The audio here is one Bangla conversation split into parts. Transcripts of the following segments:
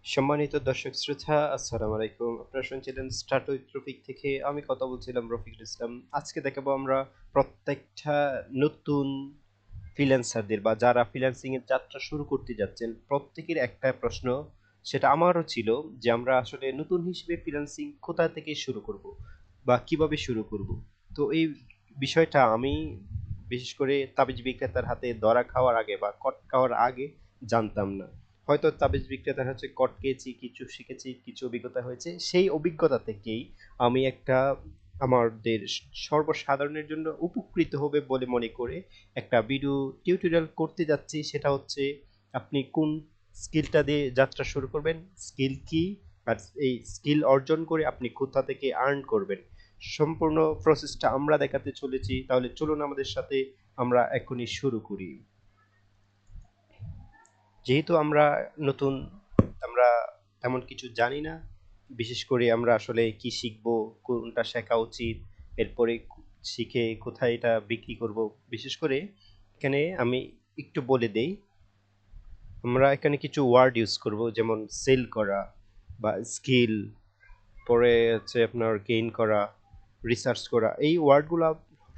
সম্মানিত দর্শক শ্রোতা, আসসালামু আলাইকুম। আপনারা শুনছিলেন স্টার্ট উইথ রফিক থেকে। আমি কথা বলছিলাম রফিকুল ইসলাম। আজকে দেখাবো আমরা প্রত্যেকটা নতুন ফ্রিল্যান্সারদের বা যারা ফ্রিল্যান্সিং এর যাত্রা শুরু করতে যাচ্ছেন প্রত্যেকের একটা প্রশ্ন, সেটা আমারও ছিল, যে আমরা আসলে নতুন হিসেবে ফ্রিল্যান্সিং কোথা থেকে শুরু করব বা কিভাবে শুরু করব। তো এই বিষয়টা আমি বিশেষ করে তাবিজ বিক্রেতার হাতে ধরা খাওয়ার আগে বা কট খাওয়ার আগে জানতাম না। হয়তো তাবিজ বিক্রেতার হচ্ছে কট খেয়েছি, কিছু শিখেছি, কিছু অভিজ্ঞতা হয়েছে, সেই অভিজ্ঞতা থেকেই আমি একটা আমাদের সর্বসাধারণের জন্য উপকৃত হবে বলে মনে করে একটা ভিডিও টিউটোরিয়াল করতে যাচ্ছি। সেটা হচ্ছে আপনি কোন স্কিলটা দিয়ে যাত্রা শুরু করবেন, স্কিল কি, আর এই স্কিল অর্জন করে আপনি কোথা থেকে আর্ন করবেন, সম্পূর্ণ প্রসেসটা আমরা দেখাতে চলেছি। তাহলে চলুন আমাদের সাথে আমরা এখনই শুরু করি। যেহেতু আমরা নতুন, আমরা তেমন কিছু জানি না, বিশেষ করে আমরা আসলে কি শিখব, কোনটা শেখা উচিত, এরপরে শিখে কোথায় এটা বিক্রি করব। বিশেষ করে এখানে আমি একটু বলে দেই, আমরা এখানে কিছু ওয়ার্ড ইউজ করব, যেমন সেল করা বা স্কিল, পরে হচ্ছে আপনার গেইন করা, রিসার্চ করা। এই ওয়ার্ডগুলো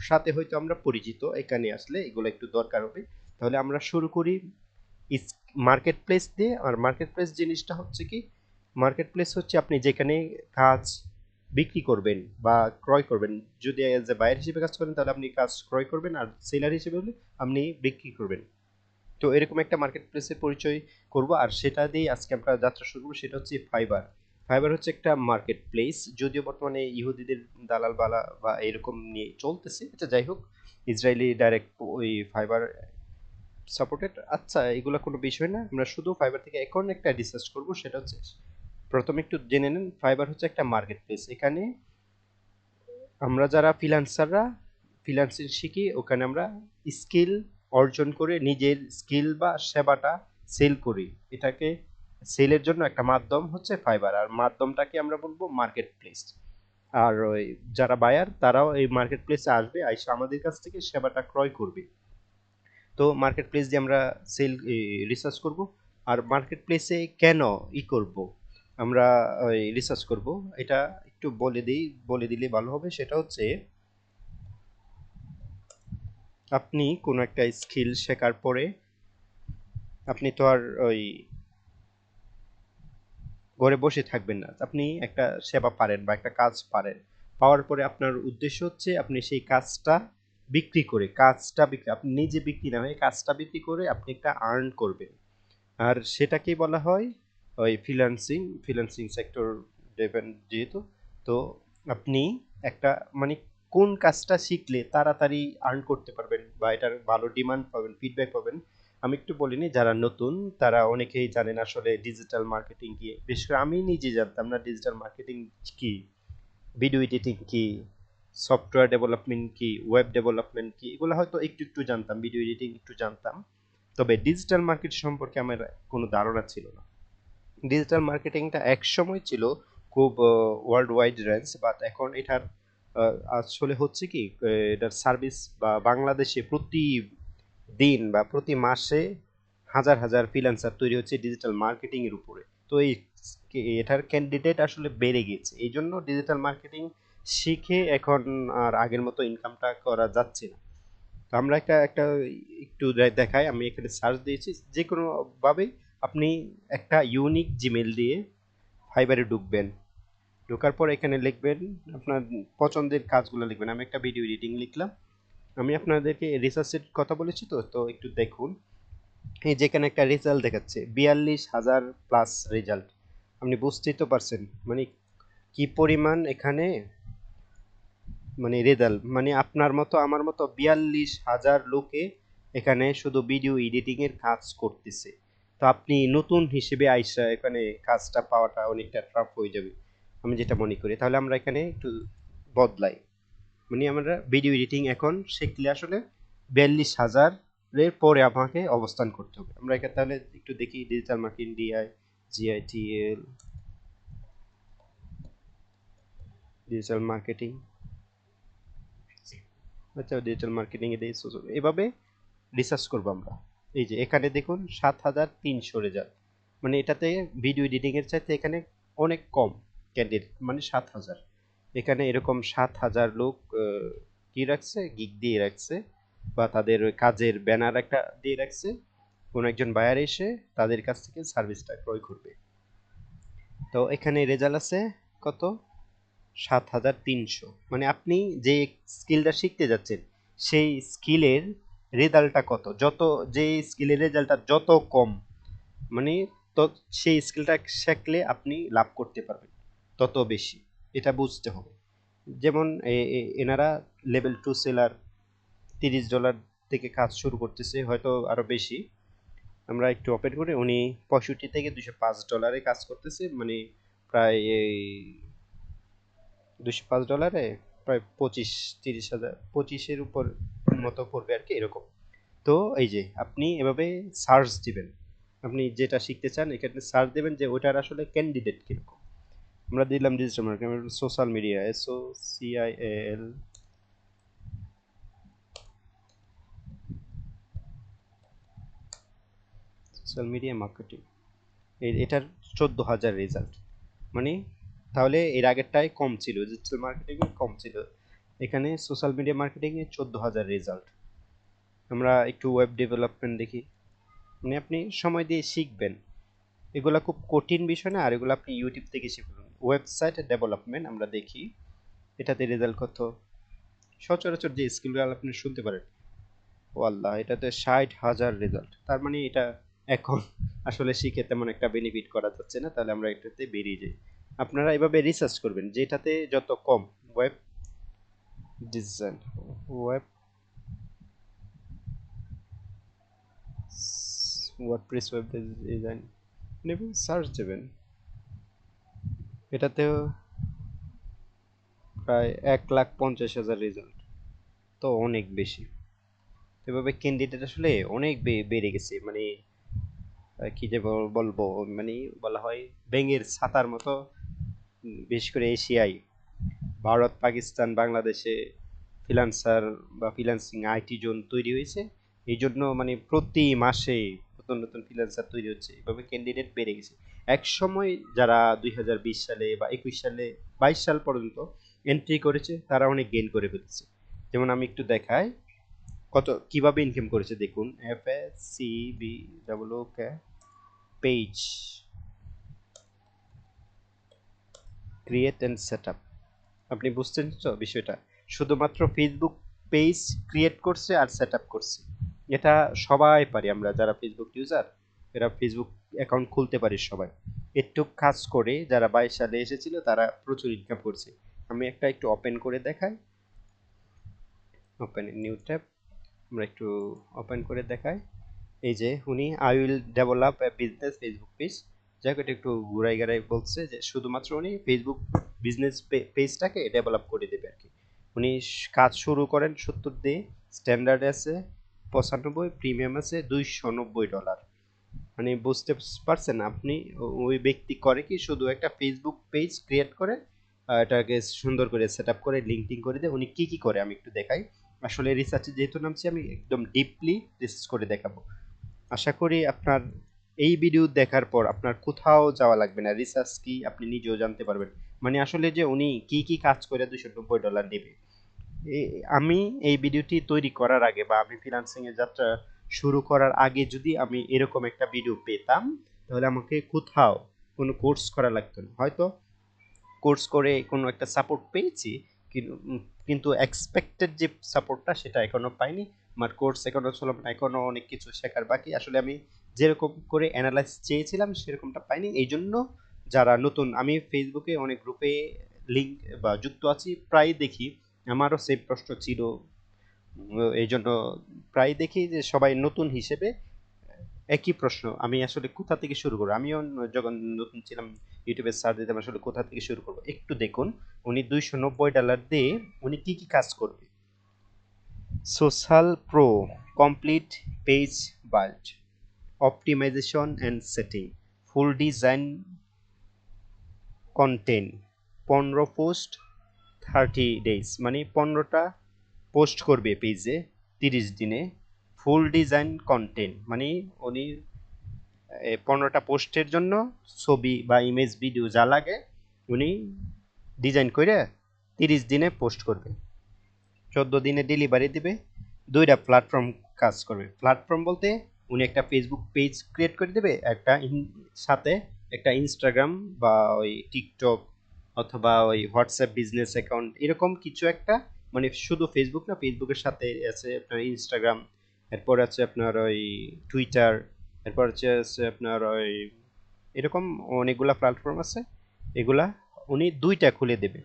সাথে হয়তো আমরা পরিচিত, এখানে আসলে এগুলো একটু দরকার হবে। তাহলে আমরা শুরু করি মার্কেট প্লেস দিয়ে। আর মার্কেট প্লেস জিনিসটা হচ্ছে কি, মার্কেট প্লেস হচ্ছে আপনি যেখানে কাজ বিক্রি করবেন বা ক্রয় করবেন। যদি এজ এ বায়ার হিসেবে কাজ করেন তাহলে আপনি কাজ ক্রয় করবেন, আর সেলার হিসেবে হলে আপনি বিক্রি করবেন। তো এরকম একটা মার্কেট প্লেসের পরিচয় করব, আর সেটা দিয়ে আজকে আমরা যাত্রা শুরু করবো। সেটা হচ্ছে ফাইবার। ফাইবার হচ্ছে একটা মার্কেট প্লেস, যদিও বর্তমানে ইহুদিদের দালাল বালা বা এরকম নিয়ে চলতেছে, এটা যাই হোক। ইসরায়েলি ডাইরেক্ট ওই ফাইবার সাপোর্টেড। আচ্ছা, এগুলো কোনো বিষয় না, আমরা শুধু ফাইবার থেকে এখন একটা রিসার্চ করব। সেটা হচ্ছে, প্রথমে একটু জেনে নেন, ফাইবার হচ্ছে একটা মার্কেট প্লেস। এখানে আমরা যারা ফ্রিল্যান্সাররা ফ্রিল্যান্সিং শিখি, ওখানে আমরা স্কিল অর্জন করে নিজের স্কিল বা সেবাটা সেল করি। এটাকে সেলের জন্য একটা মাধ্যম হচ্ছে ফাইবার, আর মাধ্যমটাকে আমরা বলবো মার্কেট প্লেস। আর ওই যারা বায়ার তারাও এই মার্কেট প্লেসে আসবে, আইসা আমাদের কাছ থেকে সেবাটা ক্রয় করবে। তো মার্কেট প্লেস দিয়ে আমরা সেল রিসার্চ করব। আর মার্কেট প্লেসে কেন করব, আমরা ওই রিসার্চ করব, এটা একটু বলে দিলে ভালো হবে। সেটা হচ্ছে, আপনি কোনো একটা স্কিল শেখার পরে আপনি তো আর ওই ঘরে বসে থাকবেন না। আপনি একটা সেবা পারেন বা একটা কাজ পারেন, পাওয়ার পরে আপনার উদ্দেশ্য হচ্ছে আপনি সেই কাজটা বিক্রি করে, আপনি নিজে বিক্রি না হয়ে কাজটা বিক্রি করে আপনি একটা আর্ন করবেন। আর সেটাকেই বলা হয় ওই ফ্রিল্যান্সিং সেক্টর ডেভেন যেহেতু। তো আপনি একটা মানে কোন কাজটা শিখলে তাড়াতাড়ি আর্ন করতে পারবেন বা এটার ভালো ডিমান্ড পাবেন, ফিডব্যাক পাবেন। আমি একটু বলিনি, যারা নতুন তারা অনেকেই জানেন আসলে ডিজিটাল মার্কেটিং কি। বিশেষ করে আমি নিজে জানতাম না ডিজিটাল মার্কেটিং কি, ভিডিও এডিটিং কি, সফটওয়্যার ডেভেলপমেন্ট কি, ওয়েব ডেভেলপমেন্ট কি, এগুলো হয়তো একটু একটু জানতাম, ভিডিও এডিটিং একটু জানতাম। তবে ডিজিটাল মার্কেট সম্পর্কে আমার কোনো ধারণা ছিল না। ডিজিটাল মার্কেটিংটা একসময় ছিল খুব ওয়ার্ল্ড ওয়াইড রেঞ্জ, বাট এখন এটার আসলে হচ্ছে কি, এটার সার্ভিস বা বাংলাদেশে প্রতি দিন বা প্রতি মাসে হাজার হাজার ফ্রিল্যান্সার তৈরি হচ্ছে ডিজিটাল মার্কেটিং এর উপরে। তো এটার ক্যান্ডিডেট আসলে বেড়ে গেছে, এই জন্য ডিজিটাল মার্কেটিং শিখে এখন আর আগের মতো ইনকামটা করা যাচ্ছে না। তো আমরা একটা একটা একটু দেখাই, আমি এখানে সার্চ দিয়েছি। যে কোনো ভাবে আপনি একটা ইউনিক জিমেল দিয়ে ফাইবারে ঢুকবেন। ঢোকার পর এখানে লিখবেন আপনার পছন্দের কাজগুলো লিখবেন। আমি একটা ভিডিও এডিটিং লিখলাম। আমি আপনাদেরকে রিসার্চের কথা বলেছি, তো তো একটু দেখুন। এই যেখানে একটা রেজাল্ট দেখাচ্ছে 42,000 প্লাস রেজাল্ট, আপনি বুঝতেই তো পারছেন মানে কি পরিমাণ এখানে মানে রেজাল্ট। মানে আপনার মতো আমার মতো 42,000 লোকে এখানে শুধু ভিডিও এডিটিং এর কাজ করতেছে। তো আপনি নতুন হিসেবে আইসা এখানে কাজটা পাওয়াটা অনেকটা টাফ হয়ে যাবে, আমি যেটা মনে করি। তাহলে আমরা এখানে একটু বদলাই, মানে আমরা ভিডিও এডিটিং এখন শিখলে আসলে 42,000 এর পরে আমাকে অবস্থান করতে হবে। আমরা এখানে তাহলে একটু দেখি ডিজিটাল মার্কেটিং জিআইটিএল, ডিজিটাল মার্কেটিং। আচ্ছা, ডিজিটাল মার্কেটিং এ দিয়ে এভাবে রিসার্চ করবো আমরা। এই যে এখানে দেখুন 7,300 রেজাল্ট, মানে এটাতে ভিডিও এডিটিং এর চাইতে এখানে অনেক কম ক্যান্ডিডেট, মানে 7,000। এখানে এরকম 7,000 লোক কি রাখছে, গিগ দিয়ে রাখছে, বা তাদের ওই কাজের ব্যানার একটা দিয়ে রাখছে। কোনো একজন বায়ার এসে তাদের কাছ থেকে সার্ভিসটা ক্রয় করবে। তো এখানে রেজাল্ট আছে কত, 7,300। মানে আপনি যে স্কিলটা শিখতে যাচ্ছেন সেই স্কিলের রেজাল্টটা কত, যত যে স্কিলের রেজাল্টটা যত কম, মানে তো সেই স্কিলটা শিখলে আপনি লাভ করতে পারবেন তত বেশি, এটা বুঝতে হবে। যেমন এনারা লেভেল 2 সেলার $30 থেকে কাজ শুরু করতেছে, হয়তো আরো বেশি। আমরা একটু ওপেন করি, উনি 65 থেকে $205 কাজ করতেছে, মানে প্রায় এই $205 প্রায় 25-30 হাজার, 25-এর উপর মতো পড়বে আর কি, এরকম। তো এই যে আপনি এভাবে সার্চ দিবেন, আপনি যেটা শিখতে চান এখানে সার্চ দেবেন যে ওটার আসলে ক্যান্ডিডেট কিরকম। আমরা দিলাম digital marketing, social media, SOCIAL, social media marketing, এটার 14,000 রেজাল্ট। মানে তাহলে এর আগেরটাই কম ছিল, ডিজিটাল মার্কেটিং কম ছিল, এখানে সোশ্যাল মিডিয়া মার্কেটিং এ 14,000 রেজাল্ট। আমরা একটু ওয়েব ডেভেলপমেন্ট দেখি, মানে আপনি সময় দিয়ে শিখবেন, এগুলা খুব কঠিন বিষয় না, আর এগুলো আপনি ইউটিউব থেকে শিখবেন। ওয়েবসাইট ডেভেলপমেন্ট আমরা দেখি, এটাতে রেজাল্ট কত, সচরাচর যে স্কিলগুলো আপনি শুনতে পারেন, ও আল্লাহ, এটাতে 60,000 রেজাল্ট। তার মানে এটা এখন আসলে শিখে তেমন একটা বেনিফিট করা যাচ্ছে না, তাহলে আমরা এটাতে বেরিয়ে যাই। আপনারা এভাবে রিসার্চ করবেন যেটাতে যত কম, web design, web WordPress web design নেবেন, সার্চ দেবেন, এটাতেও প্রায় 1,50,000 রেজাল্ট, তো অনেক বেশি। এভাবে ক্যান্ডিডেট আসলে অনেক বেড়ে গেছে, মানে কি যে বলবো, মানে বলা হয় ব্যাঙের ছাতার মতো। বিশেষ করে এশিয়ায়, ভারত, পাকিস্তান, বাংলাদেশে ফ্রিল্যান্সার বা ফ্রিল্যান্সিং আইটি জোন তৈরি হয়েছে। এই জন্য মানে প্রতি মাসে নতুন নতুন ফ্রিল্যান্সার তৈরি হচ্ছে, এভাবে ক্যান্ডিডেট বেড়ে গেছে। এক সময় যারা 2020 সালে বা 21 সালে, 22 সাল পর্যন্ত এন্ট্রি করেছে তারা অনেক গেইন করে ফেলেছে। যেমন আমি একটু দেখাই কত কিভাবে ইনকাম করেছে, দেখুন, FACBWK page create and set up. আপনি বুঝছেন তো বিষয়টা, শুধুমাত্র ফেসবুক পেজ ক্রিয়েট করছে আর সেট আপ করছে, এটা সবাই পারি আমরা যারা ফেসবুক ইউজার, এরা ফেসবুক অ্যাকাউন্ট খুলতে পারি সবাই। একটু কাজ করে যারা 22 সালে এসেছিল তারা প্রচুর ইনকাম করছে। আমি একটা একটু ওপেন করে দেখাই, ওপেন নিউ ট্যাব, আমরা একটু ওপেন করে দেখাই। এই যে উনি I will develop a business Facebook page, যাই হোক, এটা একটু ঘুরাই গাড়াই বলছে যে শুধুমাত্র উনি ফেসবুক বিজনেস পেজটাকে ডেভেলপ করে দেবে আর কি। উনি কাজ শুরু করেন 70 দিয়ে, স্ট্যান্ডার্ড আছে 95, প্রিমিয়াম আছে $290। মানে বুঝতে পারছেন আপনি, ওই ব্যক্তি করে কি শুধু একটা ফেসবুক পেজ ক্রিয়েট করে, এটাকে সুন্দর করে সেট আপ করে লিঙ্কডিন করে দেয়। উনি কি কি করে আমি একটু দেখাই, আসলে রিসার্চে যেহেতু নামছি আমি একদম ডিপলি রিসার্চ করে দেখাবো। আশা করি আপনার এই ভিডিও দেখার পর আপনার কোথাও যাওয়া লাগবে না, রিসার্চ কি আপনি নিজেও জানতে পারবেন। মানে আসলে যে উনি কি কি কাজ করে $290 নেবে। আমি এই ভিডিওটি তৈরি করার আগে বা আমি ফ্রিল্যান্সিং এর যাত্রা শুরু করার আগে যদি আমি এরকম একটা ভিডিও পেতাম, তাহলে আমাকে কোথাও কোনো কোর্স করা লাগতো না। হয়তো কোর্স করে কোনো একটা সাপোর্ট পেয়েছি, কিন্তু এক্সপেক্টেড যে সাপোর্টটা সেটা এখনো পাইনি। আমার কোর্স এখনো চলবে না, এখনো অনেক কিছু শেখার বাকি। আসলে আমি যেরকম করে অ্যানালাইজ চেয়েছিলাম সেরকমটা পাইনি। এই জন্য যারা নতুন, আমি ফেসবুকে অনেক গ্রুপে লিঙ্ক বা যুক্ত আছি, প্রায় দেখি আমারও সেম প্রশ্ন ছিল। এই জন্য প্রায় দেখি যে সবাই নতুন হিসেবে একই প্রশ্ন, আমি আসলে কোথা থেকে শুরু করবো। আমিও যখন নতুন ছিলাম ইউটিউবে সার্চ দিতাম আসলে কোথা থেকে শুরু করবো। একটু দেখুন উনি $290 দিয়ে উনি কি কি কাজ করবে। Social pro, complete page build, optimisation and setting, full design content, 15 post 30 days, মানে 15টা পোস্ট করবে পেজে 30 দিনে। ফুল ডিজাইন কন্টেন্ট মানে উনি 15টা পোস্টের জন্য ছবি বা ইমেজ ভিডিও যা লাগে উনি ডিজাইন করে 30 দিনে পোস্ট করবে, 14 দিনে ডেলিভারি দিবে। দুইটা প্ল্যাটফর্ম কাজ করবে। প্ল্যাটফর্ম বলতে উনি একটা ফেসবুক পেজ ক্রিয়েট করে দেবে, একটা সাথে একটা ইনস্টাগ্রাম বা ওই টিকটক অথবা ওই হোয়াটসঅ্যাপ বিজনেস অ্যাকাউন্ট এরকম কিছু একটা, মানে শুধু ফেসবুক না, ফেসবুকের সাথে আছে আপনার ইনস্টাগ্রাম, এরপর আছে আপনার ওই টুইটার, এরপর আছে আপনার ওই এরকম অনেকগুলা প্ল্যাটফর্ম আছে। এগুলা উনি দুইটা খুলে দেবে,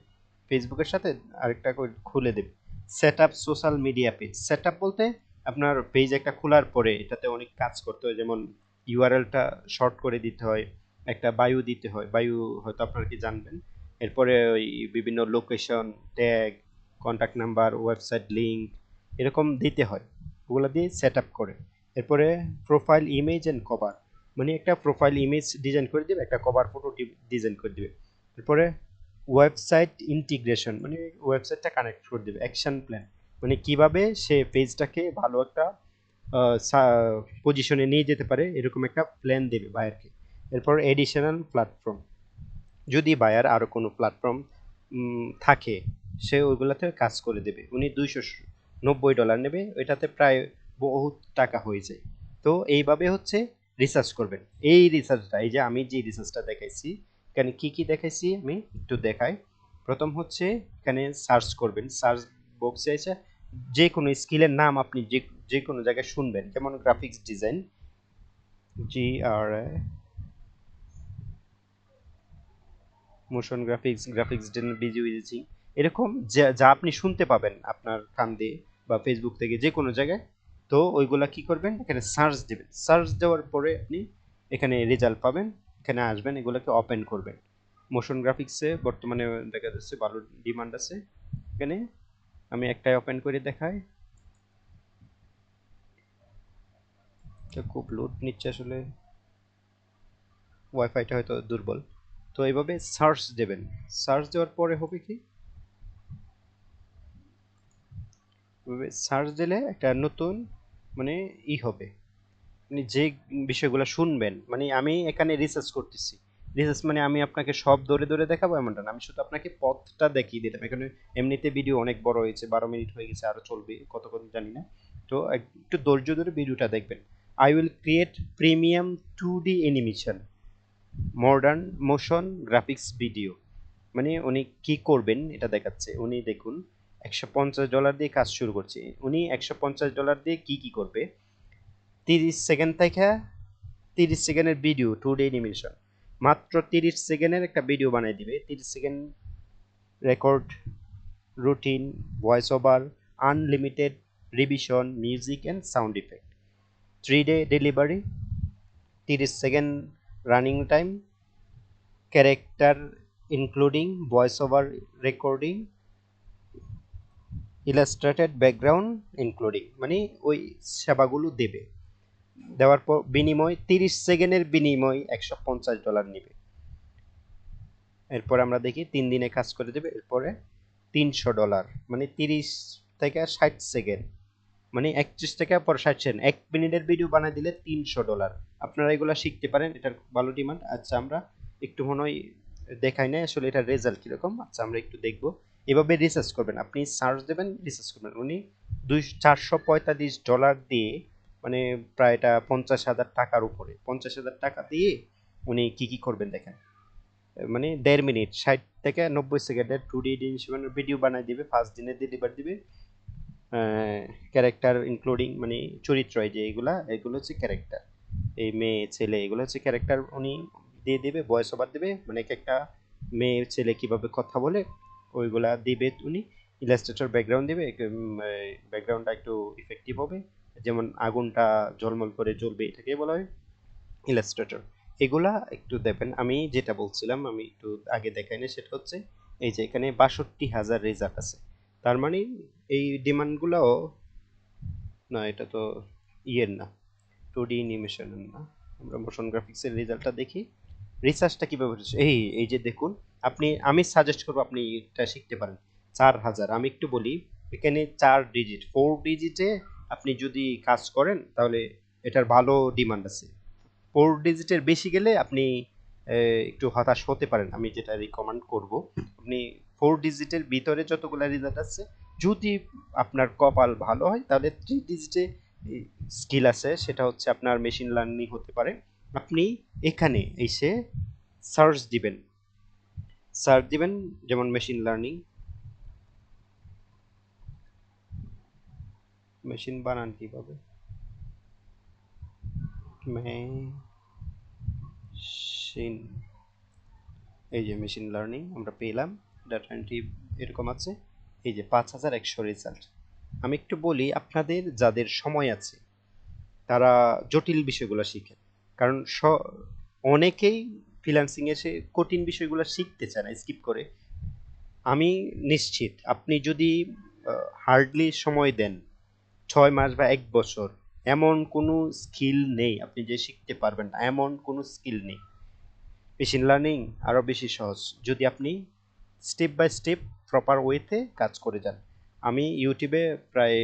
ফেসবুকের সাথে আরেকটা খুলে দেবে। Set up social media page. Set up বলতে আপনার পেজ একটা খোলার পরে এটাতে অনেক কাজ করতে হয়, যেমন ইউআরএলটা শর্ট করে দিতে হয়, একটা বায়ু দিতে হয়, বায়ু হয়তো আপনারা কি জানবেন। এরপরে ওই বিভিন্ন location, tag, contact number, website link এরকম দিতে হয়, ওগুলো দিয়ে সেট আপ করে। এরপরে প্রোফাইল ইমেজ অ্যান্ড কভার, মানে একটা প্রোফাইল ইমেজ ডিজাইন করে দিবে, একটা কভার ফটো ডিজাইন করে দিবে। এরপরে ওয়েবসাইট ইন্টিগ্রেশন, মানে ওয়েবসাইটটা কানেক্ট করে দেবে। অ্যাকশন প্ল্যান, মানে কিভাবে সে পেজটাকে ভালো একটা পজিশনে নিয়ে যেতে পারে এরকম একটা প্ল্যান দেবে বায়ারকে। এরপর এডিশনাল প্ল্যাটফর্ম, যদি বায়ার আরও কোনো প্ল্যাটফর্ম থাকে সে ওইগুলোতে কাজ করে দেবে। উনি $290 নেবে, এটাতে প্রায় বহুত টাকা হয়ে যায়। তো এইভাবে হচ্ছে রিসার্চ করবেন। এই রিসার্চটা, এই যে আমি যে রিসার্চটা দেখাইছি, এখানে কি কি দেখাইছি আমি একটু দেখাই। প্রথম হচ্ছে এখানে সার্চ করবেন, সার্চ বক্সে এসে যে কোনো স্কিলের নাম আপনি যে কোনো জায়গায় শুনবেন, যেমন graphics design, GR motion graphics, graphics design, video editing, এরকম যা যা আপনি শুনতে পাবেন আপনার কান দিয়ে বা ফেসবুক থেকে যে কোনো জায়গায়। তো ওইগুলা কি করবেন, এখানে সার্চ দেবেন। সার্চ দেওয়ার পরে আপনি এখানে রেজাল্ট পাবেন, এখানে আসবেন, এগুলোকে ওপেন করবেন। মোশন গ্রাফিক্সে বর্তমানে দেখা যাচ্ছে ভালো ডিমান্ড আছে। এখানে আমি একটাই ওপেন করে দেখাই, খুব লোড নিচ্ছে আসলে, ওয়াইফাইটা হয়তো দুর্বল। তো এইভাবে সার্চ দেবেন। সার্চ দেওয়ার পরে হবে কি, সার্চ দিলে একটা নতুন মানে হবে, মানে যে বিষয়গুলো শুনবেন, মানে আমি এখানে রিসার্চ করতেছি। রিসার্চ মানে আমি আপনাকে সব ধরে ধরে দেখাবো এমনটা না, আমি শুধু আপনাকে পথটা দেখিয়ে দিলাম। এখানে এমনিতে ভিডিও অনেক বড় হয়েছে, 12 মিনিট হয়ে গেছে, আরো চলবে কতক্ষণ জানি না। তো একটু ধৈর্য ধরে ভিডিওটা দেখবেন। I will create premium 2D animation modern motion graphics video, মানে উনি কি করবেন এটা দেখাচ্ছে। উনি দেখুন $150 দিয়ে কাজ শুরু করছে। উনি $150 দিয়ে কি কি করবে, 30 সেকেন্ড থেকে 30 সেকেন্ডের ভিডিও 2D অ্যানিমেশন, মাত্র 30 সেকেন্ডের একটা ভিডিও বানিয়ে দিবে। 30 second record, routine, voice over, unlimited revision, music and sound effect, 3 day delivery, 30 second running time, character including voice over recording, illustrated background including, মানে ওই সেবাগুলো দেবে। দেওয়ার পর বিনিময় 30 সেকেন্ডের বিনিময় $150 নেবে। এরপর আমরা দেখি 3 দিনে কাজ করে দেবে। এরপরে $300, মানে 30 থেকে 60 সেকেন্ড, মানে 31 থেকে পর 60 সেকেন্ড, 1 মিনিটের ভিডিও বানিয়ে দিলে $300। আপনারা এগুলো শিখতে পারেন, এটার ভালো ডিমান্ড। আচ্ছা আমরা একটু মনে হয় দেখাই না আসলে এটার রেজাল্ট কিরকম। আচ্ছা আমরা একটু দেখবো। এভাবে রিসার্চ করবেন, আপনি সার্চ দেবেন, রিসার্চ করবেন। উনি $445 দিয়ে, মানে প্রায় এটা 50,000 টাকার উপরে, 50,000 টাকা দিয়ে উনি কি কি করবেন দেখেন। মানে 1.5 মিনিট 60 থেকে 90 সেকেন্ডের 2D ডিমেনশনের ভিডিও বানাই দিবে, 5 দিনে ডেলিভার দিবে। ক্যারেক্টার ইনক্লুডিং, মানে চরিত্র, এই যে এগুলো হচ্ছে ক্যারেক্টার, এই মেয়ে ছেলে এগুলো হচ্ছে ক্যারেক্টার। উনি দিয়ে দিবে, ভয়েস ওভার দিবে, মানে এক একটা মেয়ে ছেলে কিভাবে কথা বলে ওইগুলা দিবে উনি। ইলাস্ট্রেটর ব্যাকগ্রাউন্ড দিবে, ব্যাকগ্রাউন্ডটা একটু ইফেক্টিভ হবে, যেমন আগুনটা ঝলমল করে জ্বলবে, এটাকে বলা হয় ইলাস্ট্রেটর। এগুলা একটু দেখবেন। আমি যেটা বলছিলাম আমি একটু আগে দেখাই না, সেটা হচ্ছে এই যে এখানে 62,000 রেজাল্ট আছে। তার মানে এই ডিমান্ডগুলোও না, এটা তো ইয়ের না, 2D অ্যানিমেশনের না। আমরা মোশন গ্রাফিক্সের রেজাল্টটা দেখি, রিসার্চটা কিভাবে হচ্ছে। এই যে দেখুন, আমি সাজেস্ট করবো আপনি এটা শিখতে পারেন। 4,000, আমি একটু বলি, এখানে 4 ডিজিট, 4 ডিজিটে আপনি যদি কাজ করেন তাহলে এটার ভালো ডিমান্ড আছে। ডিজিটের বেশি গেলে আপনি একটু হতাশ হতে পারেন। আমি যেটা রিকমেন্ড করব, আপনি 4 ডিজিটের ভিতরে যতগুলো রেজাল্ট আছে, যদি আপনার কপাল ভালো হয় তাহলে 3 ডিজিটে স্কিল আছে, সেটা হচ্ছে আপনার মেশিন লার্নিং হতে পারে। আপনি এখানে এসে সার্চ দিবেন যেমন মেশিন লার্নিং, মেশিন বানান কিভাবে, মেশিন, এই যে মেশিন লার্নিং আমরা পেলাম, ডাটা এন্ট্রি এরকম আছে, এই যে 5100 রেজাল্ট। আমি একটু বলি, আপনাদের যাদের সময় আছে তারা জটিল বিষয়গুলো শিখে, কারণ অনেকেই ফ্রিল্যান্সিং এসে কঠিন বিষয়গুলো শিখতে চায় না, স্কিপ করে। আমি নিশ্চিত আপনি যদি হার্ডলি সময় দেন 6 মাস বা 1 বছর, এমন কোনো স্কিল নেই আপনি যে শিখতে পারবেন না, এমন কোনো স্কিল নেই। মেশিন লার্নিং আরও বেশি সহজ যদি আপনি স্টেপ বাই স্টেপ প্রপার ওয়েতে কাজ করে যান। আমি ইউটিউবে প্রায়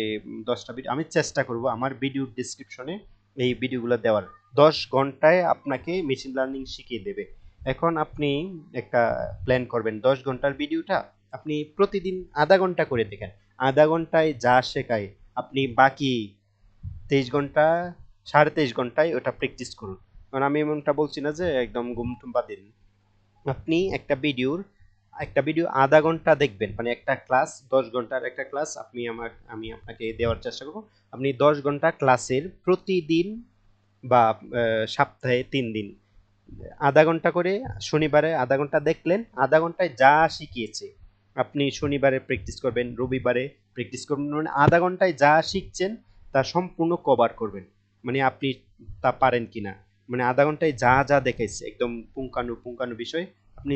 10টা ভিডিও, আমি চেষ্টা করব আমার ভিডিওর ডিসক্রিপশনে এই ভিডিওগুলো দেওয়ার। 10 ঘন্টায় আপনাকে মেশিন লার্নিং শিখিয়ে দেবে। এখন আপনি একটা প্ল্যান করবেন, 10 ঘন্টার ভিডিওটা আপনি প্রতিদিন আধা ঘন্টা করে দেখেন। আধা ঘন্টায় যা শেখায় আপনি বাকি 23 ঘন্টা, 23.5 ঘন্টায় ওটা প্র্যাকটিস করুন। কারণ আমি এমনটা বলছি না যে একদম ঘুমটুম বাদ দিন। আপনি একটা ভিডিও আধা ঘন্টা দেখবেন, মানে একটা ক্লাস 10 ঘন্টার একটা ক্লাস আমি আপনাকে দেওয়ার চেষ্টা করব। আপনি 10 ঘন্টা ক্লাসের প্রতিদিন বা সপ্তাহে 3 দিন আধা ঘন্টা করে, শনিবারে আধা ঘন্টা দেখলেন, আধা ঘন্টায় যা শিখিয়েছে আপনি শনিবারে প্র্যাকটিস করবেন, রবিবারে প্র্যাকটিস করবেন, মানে আধা ঘন্টায় যা শিখছেন তা সম্পূর্ণ কভার করবেন। মানে আপনি তা পারেন কিনা, মানে আধা ঘন্টায় যা যা দেখাইছে একদম পুঙ্খানু বিষয় আপনি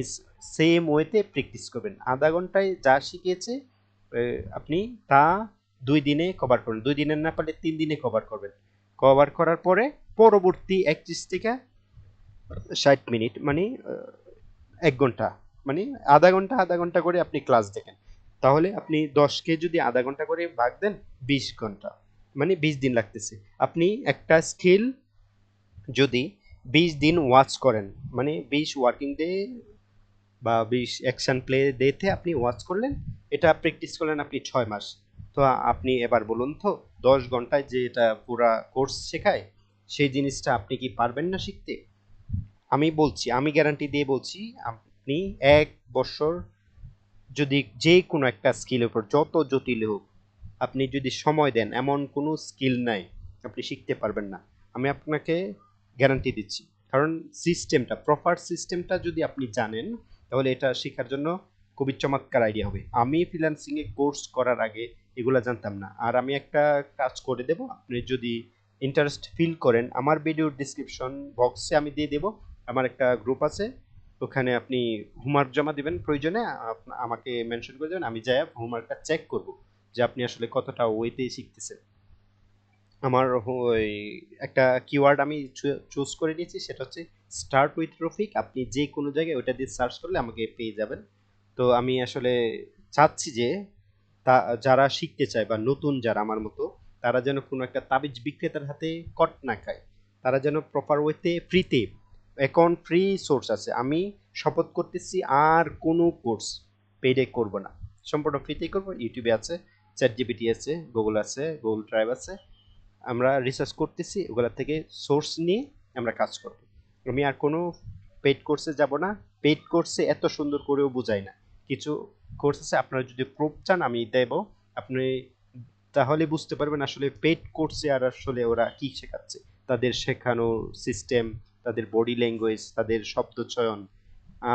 সেম ওয়েতে প্র্যাকটিস করবেন। আধা ঘন্টায় যা শিখিয়েছে আপনি তা 2 দিনে কভার করবেন, 2 দিনের না পারলে 3 দিনে কভার করবেন। কভার করার পরে পরবর্তী 31 থেকে 60 মিনিট, মানে 1 ঘন্টা, মানে আধা ঘন্টা করে আপনি ক্লাস দেখেন। তাহলে আপনি 10কে যদি আধা ঘন্টা করে ভাগ দেন, 20 ঘন্টা, মানে 20 দিন লাগতেছে। আপনি একটা স্কিল যদি 20 দিন ওয়াচ করেন, মানে 20 ওয়ার্কিং ডে বা 20 অ্যাকশন প্লে ডেতে আপনি ওয়াচ করলেন, এটা প্র্যাকটিস করলেন আপনি 6 মাস। তো আপনি এবার বলুন তো, 10 ঘন্টায় যে এটা পুরা কোর্স শেখায় সেই জিনিসটা আপনি কি পারবেন না শিখতে? আমি বলছি, আমি গ্যারান্টি দিয়ে বলছি, আপনি 1 বছর যদি যে কোনো একটা স্কিলের উপর যত জটিল হোক আপনি যদি সময় দেন, এমন কোনো স্কিল নাই আপনি শিখতে পারবেন না। আমি আপনাকে গ্যারান্টি দিচ্ছি, কারণ প্রপার সিস্টেমটা যদি আপনি জানেন তাহলে এটা শেখার জন্য খুবই চমৎকার আইডিয়া হবে। আমি ফ্রিল্যান্সিং এ কোর্স করার আগে এগুলা জানতাম না। আর আমি একটা কাজ করে দেব, আপনি যদি ইন্টারেস্ট ফিল করেন আমার ভিডিওর ডিসক্রিপশন বক্সে আমি দিয়ে দেব, আমার একটা গ্রুপ আছে, ওখানে আপনি হোমওয়ার্ক জমা দিবেন, প্রয়োজনে আমাকে মেনশন করে দেবেন, আমি যাই হোমওয়ার্কটা চেক করব যে আপনি আসলে কতটা ওয়েতে শিখতেছেন। আমার ওই একটা কিওয়ার্ড আমি চুজ করে নিয়েছি, সেটা হচ্ছে স্টার্ট উইথ রফিক। আপনি যে কোনো জায়গায় ওটা দিয়ে সার্চ করলে আমাকে পেয়ে যাবেন। তো আমি আসলে চাচ্ছি যে তা যারা শিখতে চায় বা নতুন যারা আমার মতো, তারা যেন কোনো একটা তাবিজ বিক্রেতার হাতে কট না খায়, তারা যেন প্রপার ওয়েতে ফ্রিতে, এখন ফ্রি সোর্স আছে, আমি শপথ করতেছি আর কোনো কোর্স পেইডে করব না, সম্পূর্ণ ফ্রিতেই করব। ইউটিউবে আছে, চ্যাট জিপিটি আছে, গুগল আছে, গুগল ড্রাইভ আছে, আমরা রিসার্চ করতেছি, ওগুলা থেকে সোর্স নিয়ে আমরা কাজ করব। আমি আর কোনো পেইড কোর্সে যাব না। পেইড কোর্সে এত সুন্দর করেও বোঝাই না। কিছু কোর্স আছে আপনারা যদি প্রুফ চান আমি দেব, আপনি তাহলে বুঝতে পারবেন আসলে পেইড কোর্সে আর আসলে ওরা কি শেখাচ্ছে, তাদের শেখানোর সিস্টেম, তাদের বডি ল্যাঙ্গুয়েজ, তাদের শব্দ চয়ন।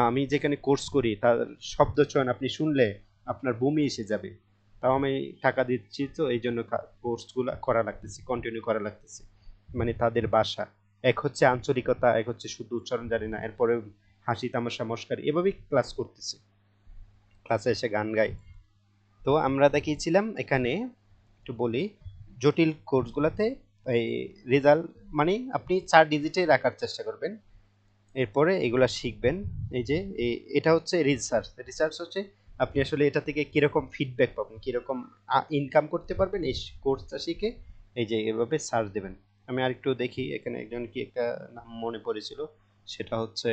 আমি যেখানে কোর্স করি তার শব্দ চয়ন আপনি শুনলে আপনার বমি এসে যাবে। তাও আমি টাকা দিচ্ছি, তো এই জন্য কোর্সগুলো করা লাগতেছে, কন্টিনিউ করা লাগতেছে। মানে তাদের ভাষা, এক হচ্ছে আঞ্চলিকতা, এক হচ্ছে শুদ্ধ উচ্চারণ জানি না, এরপরে হাসি তামাশা মস্কারি, এভাবেই ক্লাস করতেছে, ক্লাসে এসে গান গাই। তো আমরা দেখিয়েছিলাম এখানে, একটু বলি, জটিল কোর্সগুলোতে এই রেজাল্ট, মানে আপনি 4 ডিজিটে রাখার চেষ্টা করবেন, এরপরে এগুলা শিখবেন। এই যে এটা হচ্ছে রিসার্চ হচ্ছে আপনি আসলে এটা থেকে কিরকম ফিডব্যাক পাবেন, কিরকম ইনকাম করতে পারবেন এই কোর্সটা শিখে। এই যে এভাবে সার্চ দেবেন, আমি আরেকটু দেখি এখানে একজন কি একটা নাম মনে পড়েছিল, সেটা হচ্ছে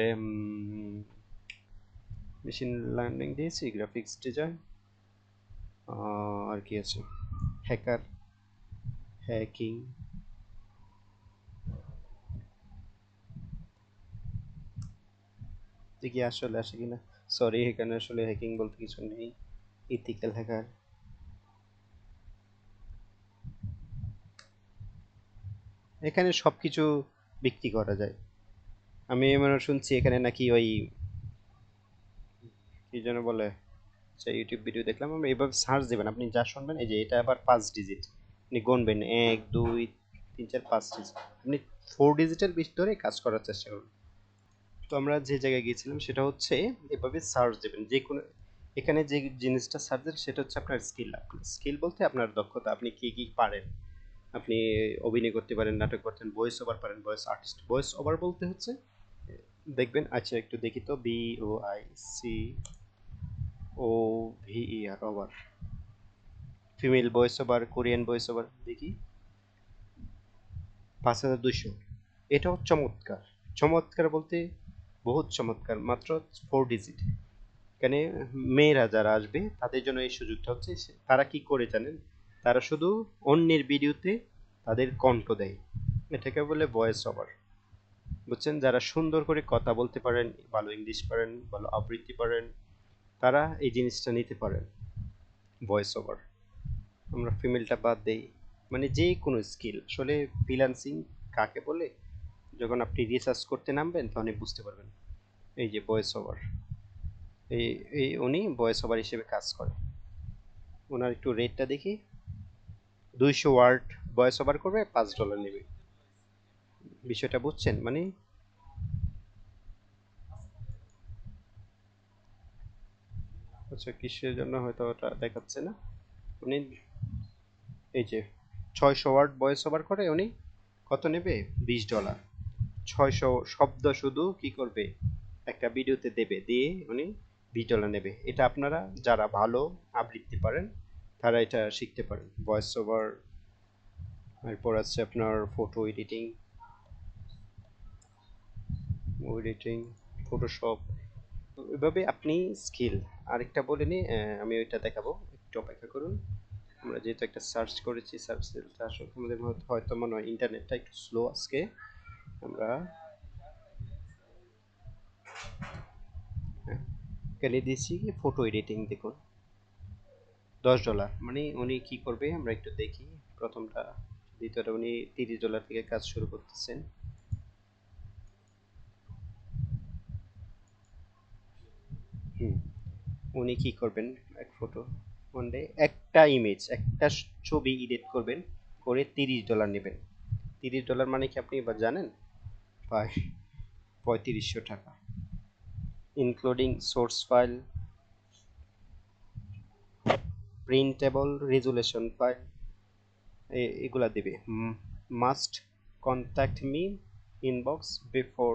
মেশিন লার্নিং দিয়েছি, গ্রাফিক্স ডিজাইন, আর কি আছে, হ্যাকার, হ্যাকিং, দেখি আসলে আসে কিনা। সরি, এখানে আসলে হ্যাকিং বলতে কিছু নেই। ইথিক্যাল হ্যাকার, এখানে সবকিছু বিক্রি করা যায়। আমি মানে শুনছি এখানে নাকি ওই কি যেন বলে, আচ্ছা ইউটিউব ভিডিও দেখলাম, আমরা এভাবে সার্চ দেবেন, আপনি যা শুনবেন এই যে এটা আবার 5 ডিজিট, আপনি গুনবেন 1 2 3 4 5 ডিজিট, আপনি 4 ডিজিটের ভিতরে কাজ করার চেষ্টা করুন। তো আমরা যে জায়গায় গিয়েছিলাম সেটা হচ্ছে এভাবে সার্চ দেবেন যে কোনো, এখানে যে জিনিসটা সার্চ দেবেন সেটা হচ্ছে আপনার স্কিল। আপনার স্কিল বলতে আপনার দক্ষতা, আপনি কি কি পারেন। আপনি অভিনয় করতে পারেন, নাটক করতেন, ভয়েস ওভার পারেন, ভয়েস আর্টিস্ট। ভয়েস ওভার বলতে হচ্ছে দেখবেন, আচ্ছা একটু দেখি তো, VOICOVER over, female voice over, Korean voice over, দেখি 5200। এটাও চমৎকার, চমৎকার বলতে বহুত চমৎকার, মাত্র 4 ডিজিট। এখানে মেয়েরা যারা আসবে তাদের জন্য এই সুযোগটা হচ্ছে, তারা কি করে জানেন, তারা শুধু অন্যের ভিডিওতে তাদের কণ্ঠ দেয়, এটাকে বলে ভয়েস ওভার। বুঝছেন, যারা সুন্দর করে কথা বলতে পারেন, ভালো ইংলিশ পারেন, ভালো আবৃত্তি পারেন, তারা এই জিনিসটা নিতে পারেন, ভয়েস ওভার। আমরা ফিমেলটা বাদ দেই, মানে যে কোনো স্কিল আসলে ফ্রিল্যান্সিং কাকে বলে, যখন আপনি রিসার্চ করতে নামবেন তখনই বুঝতে পারবেন। এই যে ভয়েস ওভার, এই এই উনি ভয়েস ওভার হিসেবে কাজ করে। ওনার একটু রেটটা দেখি, 200 ওয়ার্ড ভয়েস ওভার করবে, $5 নেবে। বিষয়টা বুঝছেন মানে, আচ্ছা কিসের জন্য হয়তো ওটা দেখাচ্ছে না। উনি এই যে 600 ওয়ার্ড ভয়েস ওভার করে উনি, কত নেবে, $20। 600 শব্দ শুধু কি করবে, একটা ভিডিওতে দেবে, দিয়ে উনি $20 নেবে। এটা আপনারা যারা ভালো আবৃত্তি পারেন তারা এটা শিখতে পারেন, ভয়েস ওভার। এরপর আছে আপনার ফটো এডিটিং, এডিটিং, ফটোশপ, এভাবে আপনি স্কিল। আরেকটা বলে নি, আমি ওইটা দেখাবো, একটু অপেক্ষা করুন। আমরা যেহেতু একটা সার্চ করেছি, সার্চ রেজাল্টটা আসলে আমাদের হয়তো মনে হয় ইন্টারনেটটা একটু স্লো আজকে। আমরা এখানে দিয়েছি ফটো এডিটিং, দেখুন $10। মানে উনি কি করবে আমরা একটু দেখি, প্রথমটা, দ্বিতীয়টা, উনি $30 থেকে কাজ শুরু করতেছেন। হুম, উনি কি করবেন, এক ফটো, ওয়ান ডে একটা ইমেজ, একটা ছবি এডিট করবেন, করে $30 নেবেন। $30 মানে কি আপনি এবার জানেন, প্রায় 3500 টাকা, including source file, printable, resolution file, এগুলা দেবে। Must contact me inbox before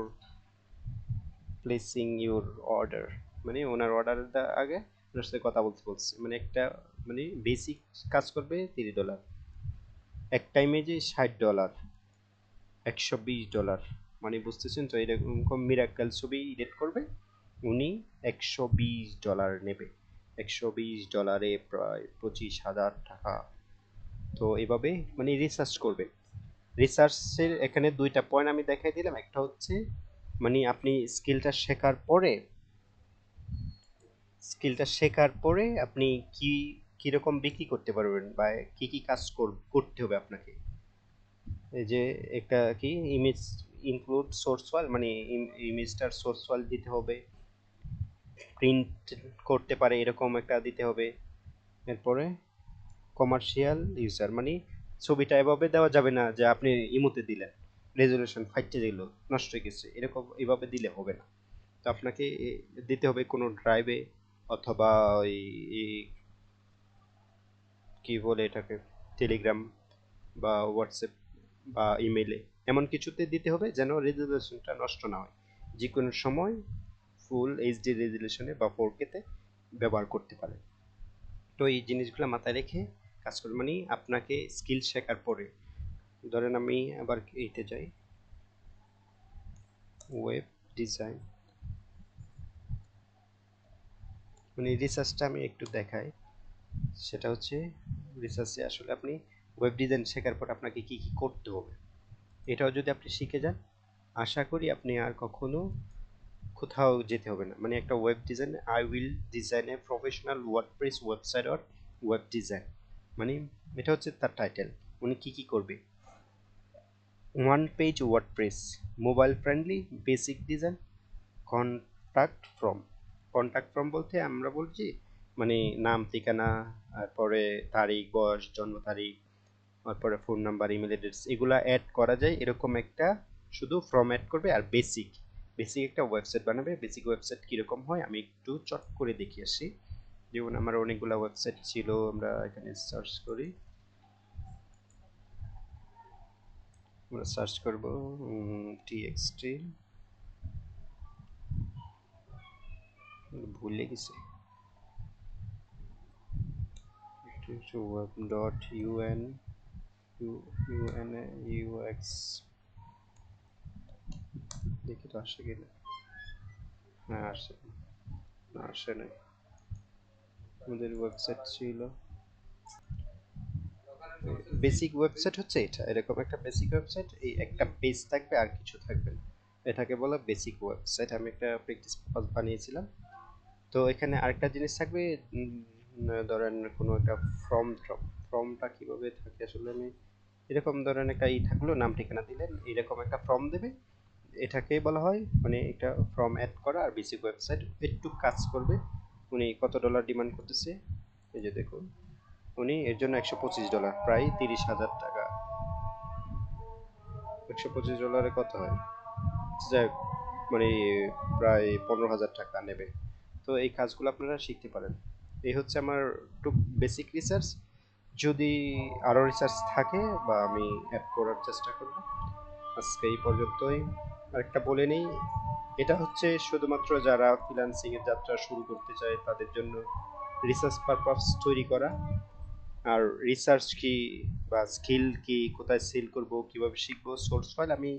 placing your order, মানে ওনার অর্ডার আগে ওনার সাথে কথা বলতে বলছে, মানে একটা, মানে বেসিক কাজ করবে $30, একটা ইমেজে $60, $120, মানে বুঝতেছেন তো, এরকম মিরাক্কেল ছবি এডিট করবে উনি, $120 নেবে। $120 প্রায় 25,000 টাকা। তো এভাবে মানে রিসার্চ করবে। রিসার্চের এখানে দুইটা পয়েন্ট আমি দেখাই দিলাম, একটা হচ্ছে মানে আপনি স্কিলটা শেখার পরে আপনি কি কিরকম বিক্রি করতে পারবেন, বা কি কি কাজ করতে হবে আপনাকে। এই যে একটা কি ইমেজ ইনক্লুড সোর্স ফাইল, মানে ইমেজটার সোর্স ফাইল দিতে হবে, প্রিন্ট করতে পারে এরকম একটা দিতে হবে। এরপরে কমার্শিয়াল ইউজার, মানে ছবিটা এভাবে দেওয়া যাবে না যে আপনি ইমোতে দিলেন, রেজলিউশন ফাইটে দিল, নষ্ট হয়ে গেছে, এরকম এভাবে দিলে হবে না। তো আপনাকে দিতে হবে কোনো ড্রাইভে, অথবা ওই কি বলে এটাকে, টেলিগ্রাম বা হোয়াটসঅ্যাপ বা ইমেলে, এমন কিছুতে দিতে হবে যেন রেজলিউশনটা নষ্ট না হয়, যে কোনো সময় ফুল এইচডি রেজলিউশনে বা 4K-তে ব্যবহার করতে পারে। তো এই জিনিসগুলো মাথায় রেখে কাজ করবেন, মানে আপনাকে স্কিল শেখার পরে ধরেন আমি আবার এইতে যাই, ওয়েব ডিজাইন, মানে রিসার্চটা আমি একটু দেখাই। সেটা হচ্ছে রিসার্চে আসলে আপনি ওয়েব ডিজাইন শেখার পর আপনাকে কি কি করতে হবে এটাও যদি আপনি শিখে যান, আশা করি আপনি আর কখনো কোথাও যেতে হবে না। মানে একটা web design, I will design a professional WordPress website or web design, মানে এটা হচ্ছে তার টাইটেল। উনি কি কি করবে? One page WordPress, mobile friendly, basic design, contact form. Contact form বলতে আমরা বলছি মানে নাম, ঠিকানা, তারপরে তারিখ, বয়স, জন্ম তারিখ, তারপরে ফোন নাম্বার, ইমেল অ্যাড্রেস, এগুলা অ্যাড করা যায় এরকম একটা শুধু ফর্ম অ্যাড করবে। আর বেসিক বেসিক একটা ওয়েবসাইট বানাবে। বেসিক ওয়েবসাইট কীরকম হয় আমি একটু চট করে দেখে আসি। যেমন আমার অনেকগুলো ওয়েবসাইট ছিল, আমরা এখানে সার্চ করি, আমরা সার্চ করব টিএক্সটি, ভুলে গেছি, ওয়েব ডট ইউএক্স, দেখি তো আসে কিনা। হ্যাঁ আসে, না আসে নাই। আমাদের ওয়েবসাইট ছিল বেসিক ওয়েবসাইট, হচ্ছে এটা এরকম একটা বেসিক ওয়েবসাইট, এই একটা পেজ থাকবে আর কিছু থাকবে না, এটাকে বলা বেসিক ওয়েবসাইট। আমি একটা প্র্যাকটিস পারপাস বানিয়েছিলাম। তো এখানে আরেকটা জিনিস থাকবে, ধরেন কোনো একটা ফর্ম, ফর্মটা কিভাবে থাকে আসলে আমি, এরকম ধরেন একটা থাকলো, নাম ঠিকানা দিলেন, এরকম একটা ফর্ম দেবে, এটাকে বলা হয় মানে একটা ফর্ম অ্যাড করা। আর বেসিক ওয়েবসাইট একটু কাজ করবে। উনি কত ডলার ডিমান্ড করতেছে, এই যে দেখুন, উনি এর জন্য $125, প্রায় 30,000 টাকা। $125 কত হয়, যাই হোক, মানে প্রায় 15,000 টাকা নেবে। তো এই কাজগুলো আপনারা শিখতে পারেন। এই হচ্ছে আমার একটু বেসিক রিসার্চ। যদি আরও রিসার্চ থাকে বা আমি অ্যাড করার চেষ্টা করব। আজকে এই পর্যন্তই। আরেকটা বলে নেই, এটা হচ্ছে শুধুমাত্র যারা ফ্রিল্যান্সিং এর যাত্রা শুরু করতে চায় তাদের জন্য রিসার্চ পারপাস তৈরি করা। আর রিসার্চ কি বা স্কিল কি, কোথায় সেল করব, কিভাবে শিখবো, সোর্স ফাইল আমি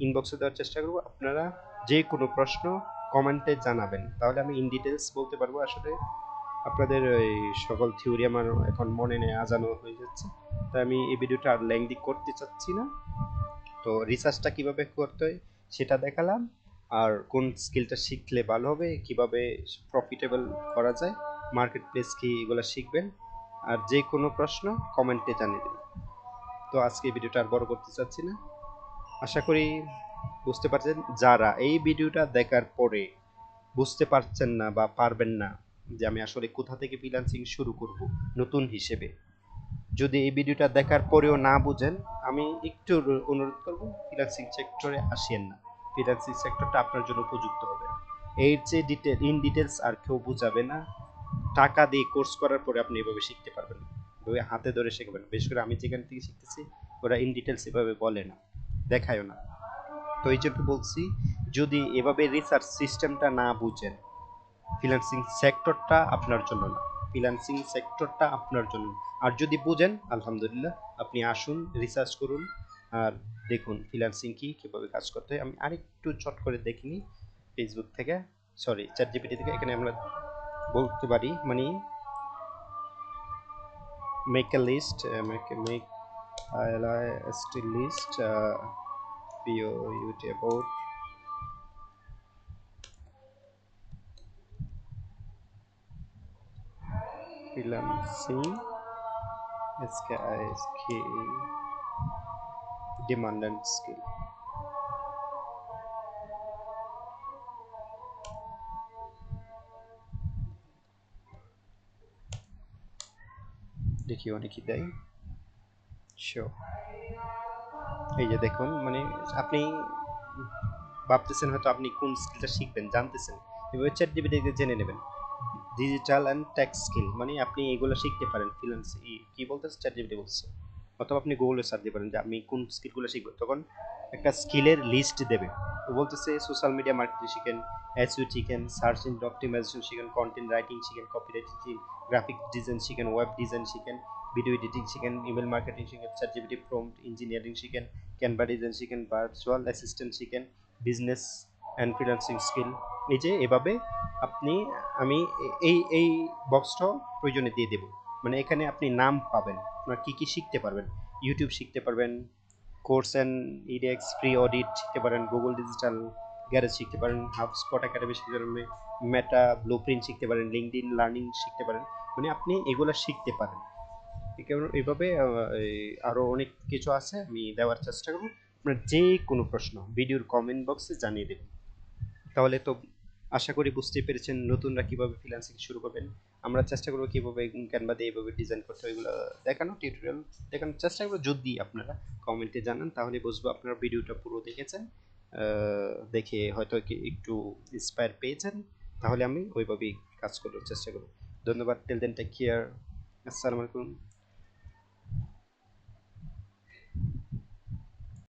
ইনবক্সে দেওয়ার চেষ্টা করব। আপনারা যে কোনো প্রশ্ন কমেন্টে জানাবেন, তাহলে আমি ইন ডিটেলস বলতে পারবো। আসলে আপনাদের ওই সকল থিওরি আমার এখন মনে নেই, আজানো হয়ে যাচ্ছে, তাই আমি এই ভিডিওটা আর লেংদি করতে চাচ্ছি না। তো রিসার্চটা কিভাবে করতে হয় সেটা দেখালাম, আর কোন স্কিলটা শিখলে ভালো হবে, কিভাবে প্রফিটেবল করা যায়, মার্কেট প্লেস কি, এগুলো শিখবেন। আর যে কোনো প্রশ্ন কমেন্টে জানিয়ে দেবেন। তো আজকে এই ভিডিওটা আর বড় করতে চাচ্ছি না, আশা করি বুঝতে পারছেন। যারা এই ভিডিওটা দেখার পরে বুঝতে পারছেন না বা পারবেন না যে আমি আসলে কোথা থেকে ফ্রিল্যান্সিং শুরু করব নতুন হিসেবে, যদি এই ভিডিওটা দেখার পরেও না বুঝেন, আমি একটু অনুরোধ করব ফ্রিল্যান্সিং সেক্টরে আসেন না। ফ্রিল্যান্সিং সেক্টরটা আপনার জন্য উপযুক্ত হবে। এর চেয়ে ইন ডিটেলস আর কেউ বুঝাবে না। টাকা দিয়ে কোর্স করার পরে আপনি এভাবে শিখতে পারবেন না, এভাবে হাতে ধরে শিখবেন। বিশেষ করে আমি যেখান থেকে শিখতেছি ওরা ইন ডিটেলস এভাবে বলে না, দেখায়ও না। তো এই জন্য বলছি, যদি এভাবে রিসার্চ সিস্টেমটা না বুঝেন, ফ্রিল্যান্সিং সেক্টরটা আপনার জন্য না, ফ্রিল্যান্সিং সেক্টরটা আপনার জন্য। আর যদি বুঝেন আলহামদুলিল্লাহ, আপনি আসুন, রিসার্চ করুন, আর দেখুন ফ্রিল্যান্সিং কি, কিভাবে কাজ করতে হয়। আমি আরেকটু চট করে দেখিনি ফেসবুক থেকে, সরি চ্যাট জিপিটি থেকে। এখানে আমরা বলতে পারি মানে make a list, make list POUT about freelancing skill, demand and skill। দেখি অনেকই দেয়, শিওর। এই যে দেখুন, মানে আপনি ভাবতেছেন হয়তো আপনি কোন স্কিলটা শিখবেন, জানতেছেন, এভাবে চ্যাট জিপিটি থেকে জেনে নেবেন। ডিজিটাল অ্যান্ড টেক স্কিল, মানে আপনি এগুলো শিখতে পারেন। ফ্রিল্যান্স কি বলতেছে, চ্যাট জিপিটি বলছে, অথবা আপনি গুগলে সার্চ দিতে পারেন যে আমি কোন স্কিলগুলো শিখবো, তখন একটা স্কিলের লিস্ট দেবে। ও বলতেছে সোশ্যাল মিডিয়া মার্কেটিং শিখেন, এসইও শিখেন, সার্চ ইঞ্জিন অপটিমাইজেশন শিখেন, কন্টেন্ট রাইটিং শিখেন, কপি রাইটিং শিখেন, গ্রাফিক ডিজাইন শিখেন, ওয়েব ডিজাইন শিখেন, ভিডিও এডিটিং শিখেন, ইমেল মার্কেটিং শিখেন, চ্যাটজিপিটি প্রম্পট ইঞ্জিনিয়ারিং শিখেন, ক্যানভা ডিজাইন শিখেন, ভার্চুয়াল অ্যাসিস্ট্যান্ট শিখেন, বিজনেস অ্যান্ড ফ্রিল্যান্সিং স্কিল। এই যে এভাবে আপনি আমি এই বক্সটাও প্রয়োজনে দিয়ে দেব। মানে এখানে আপনি নাম পাবেন, আপনার কী কী শিখতে পারবেন। ইউটিউব শিখতে পারবেন, কোর্স অ্যান্ড ইডেক্স ফ্রি অডিট শিখতে পারেন, গুগল ডিজিটাল গ্যারেজ শিখতে পারেন, হাবস্পট একাডেমি শিখতে পারেন, মেটা ব্লুপ্রিন্ট শিখতে পারেন, লিঙ্কডইন লার্নিং শিখতে পারেন। মানে আপনি এগুলো শিখতে পারেন। এইভাবে আরও অনেক কিছু আছে, আমি দেওয়ার চেষ্টা করব। আপনার যে কোনো প্রশ্ন ভিডিওর কমেন্ট বক্সে জানিয়ে দেবেন। তাহলে তো আশা করি বুঝতে পেরেছেন নতুনরা কিভাবে ফ্রিল্যান্সিং শুরু করবেন। আমরা চেষ্টা করবো কিভাবে ক্যানভা দিয়ে এইভাবে ডিজাইন করতে হয়, এগুলো দেখানো, টিউটোরিয়াল দেখানোর চেষ্টা করবো। যদি আপনারা কমেন্টে জানান তাহলে বুঝবো আপনারা ভিডিওটা পুরো দেখেছেন, দেখে হয়তো একটু ইন্সপায়ার পেয়েছেন। তাহলে আমি ওইভাবেই কাজ করার চেষ্টা করব। ধন্যবাদ। Till then take care. আসসালামু আলাইকুম।